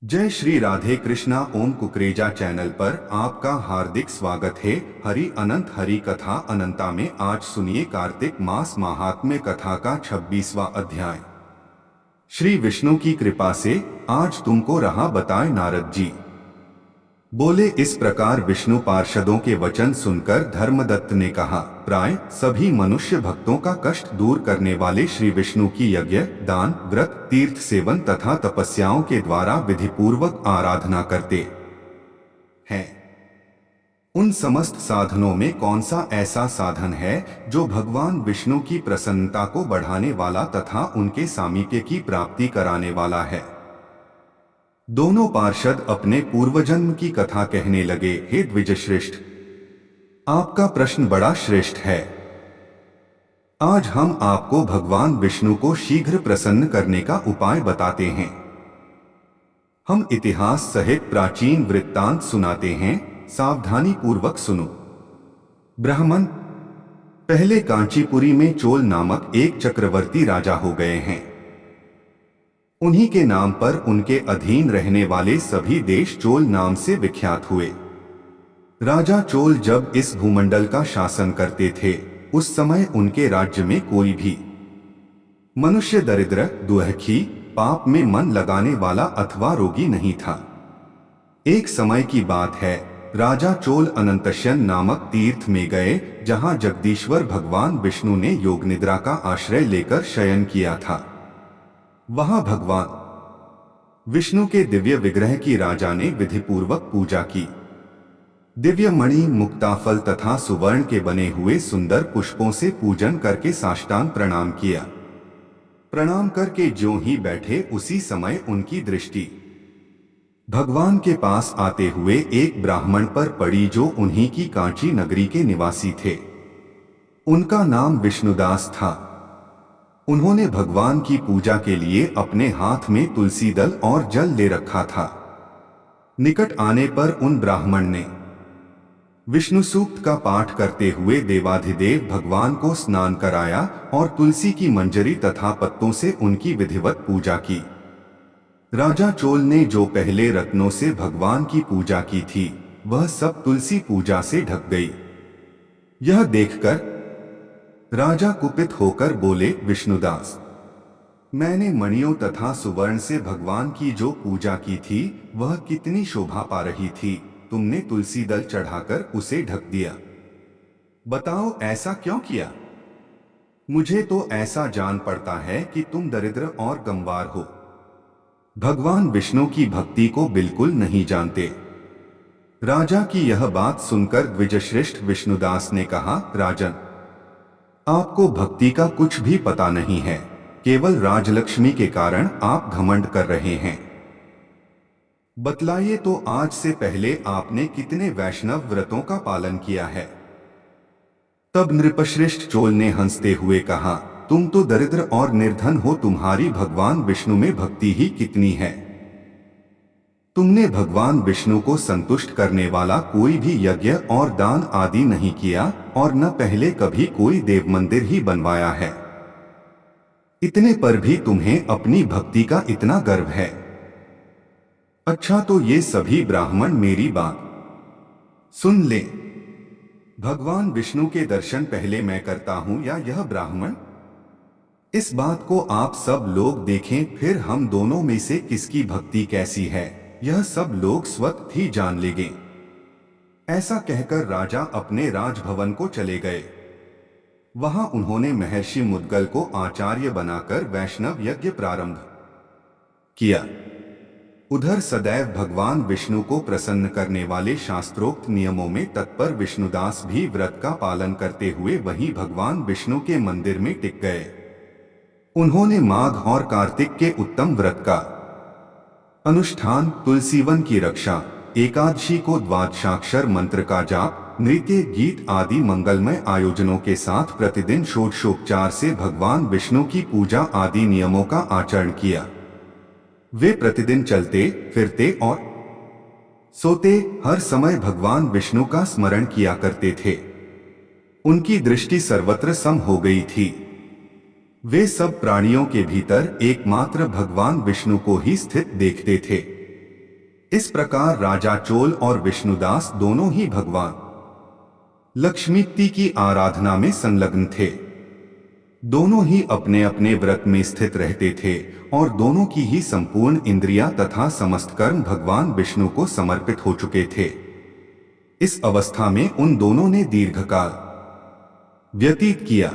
जय श्री राधे कृष्णा। ओम कुकरेजा चैनल पर आपका हार्दिक स्वागत है। हरि अनंत हरि कथा अनंता में आज सुनिए कार्तिक मास महात्म्य कथा का 26वां अध्याय। श्री विष्णु की कृपा से आज तुमको रहा बताए। नारद जी बोले। इस प्रकार विष्णु पार्षदों के वचन सुनकर धर्मदत्त ने कहा, प्राय सभी मनुष्य भक्तों का कष्ट दूर करने वाले श्री विष्णु की यज्ञ, दान, व्रत, तीर्थ सेवन तथा तपस्याओं के द्वारा विधिपूर्वक आराधना करते हैं। उन समस्त साधनों में कौन सा ऐसा साधन है जो भगवान विष्णु की प्रसन्नता को बढ़ाने वाला तथा उनके सामीप्य की प्राप्ति कराने वाला है। दोनों पार्षद अपने पूर्वजन्म की कथा कहने लगे। हे द्विजश्रेष्ठ, आपका प्रश्न बड़ा श्रेष्ठ है। आज हम आपको भगवान विष्णु को शीघ्र प्रसन्न करने का उपाय बताते हैं। हम इतिहास सहित प्राचीन वृत्तांत सुनाते हैं, सावधानी पूर्वक सुनो। ब्राह्मण, पहले कांचीपुरी में चोल नामक एक चक्रवर्ती राजा हो गए हैं। उन्हीं के नाम पर उनके अधीन रहने वाले सभी देश चोल नाम से विख्यात हुए। राजा चोल जब इस भूमंडल का शासन करते थे, उस समय उनके राज्य में कोई भी मनुष्य दरिद्र, दुखी, पाप में मन लगाने वाला अथवा रोगी नहीं था। एक समय की बात है, राजा चोल अनंतशयन नामक तीर्थ में गए, जहां जगदीश्वर भगवान विष्णु ने योग निद्रा का आश्रय लेकर शयन किया था। वहां भगवान विष्णु के दिव्य विग्रह की राजा ने विधिपूर्वक पूजा की। दिव्य मणि, मुक्ताफल तथा सुवर्ण के बने हुए सुंदर पुष्पों से पूजन करके साष्टांग प्रणाम किया। प्रणाम करके ज्यों ही बैठे, उसी समय उनकी दृष्टि भगवान के पास आते हुए एक ब्राह्मण पर पड़ी, जो उन्हीं की कांची नगरी के निवासी थे। उनका नाम विष्णुदास था। उन्होंने भगवान की पूजा के लिए अपने हाथ में तुलसी दल और जल ले रखा था। निकट आने पर उन ब्राह्मण ने विष्णु सूक्त का पाठ करते हुए देवाधिदेव भगवान को स्नान कराया और तुलसी की मंजरी तथा पत्तों से उनकी विधिवत पूजा की। राजा चोल ने जो पहले रत्नों से भगवान की पूजा की थी, वह सब तुलसी पूजा से ढक गई। यह देखकर राजा कुपित होकर बोले, विष्णुदास, मैंने मणियों तथा सुवर्ण से भगवान की जो पूजा की थी, वह कितनी शोभा पा रही थी। तुमने तुलसी दल चढ़ाकर उसे ढक दिया। बताओ, ऐसा क्यों किया? मुझे तो ऐसा जान पड़ता है कि तुम दरिद्र और गंवार हो, भगवान विष्णु की भक्ति को बिल्कुल नहीं जानते। राजा की यह बात सुनकर द्विजश्रेष्ठ विष्णुदास ने कहा, राजन, आपको भक्ति का कुछ भी पता नहीं है। केवल राजलक्ष्मी के कारण आप घमंड कर रहे हैं। बतलाइए तो, आज से पहले आपने कितने वैष्णव व्रतों का पालन किया है? तब नृपश्रेष्ठ चोल ने हंसते हुए कहा, तुम तो दरिद्र और निर्धन हो, तुम्हारी भगवान विष्णु में भक्ति ही कितनी है। तुमने भगवान विष्णु को संतुष्ट करने वाला कोई भी यज्ञ और दान आदि नहीं किया, और न पहले कभी कोई देव मंदिर ही बनवाया है। इतने पर भी तुम्हें अपनी भक्ति का इतना गर्व है। अच्छा, तो ये सभी ब्राह्मण मेरी बात सुन ले। भगवान विष्णु के दर्शन पहले मैं करता हूं या यह ब्राह्मण? इस बात को आप सब लोग देखें, फिर हम दोनों में से किसकी भक्ति कैसी है, यह सब लोग स्वतः ही जान लेंगे। ऐसा कहकर राजा अपने राजभवन को चले गए। वहां उन्होंने महर्षि मुद्गल को आचार्य बनाकर वैष्णव यज्ञ प्रारंभ किया। उधर सदैव भगवान विष्णु को प्रसन्न करने वाले शास्त्रोक्त नियमों में तत्पर विष्णुदास भी व्रत का पालन करते हुए वहीं भगवान विष्णु के मंदिर में टिक गए। उन्होंने माघ और कार्तिक के उत्तम व्रत का अनुष्ठान, तुलसीवन की रक्षा, एकादशी को द्वादशाक्षर मंत्र का जाप, नृत्य, गीत आदि मंगलमय आयोजनों के साथ प्रतिदिन षोडशोपचार से भगवान विष्णु की पूजा आदि नियमों का आचरण किया। वे प्रतिदिन चलते फिरते और सोते हर समय भगवान विष्णु का स्मरण किया करते थे। उनकी दृष्टि सर्वत्र सम हो गई थी। वे सब प्राणियों के भीतर एकमात्र भगवान विष्णु को ही स्थित देखते थे। इस प्रकार राजा चोल और विष्णुदास दोनों ही भगवान लक्ष्मी की आराधना में संलग्न थे। दोनों ही अपने अपने व्रत में स्थित रहते थे और दोनों की ही संपूर्ण इंद्रियां तथा समस्त कर्म भगवान विष्णु को समर्पित हो चुके थे। इस अवस्था में उन दोनों ने दीर्घकाल व्यतीत किया।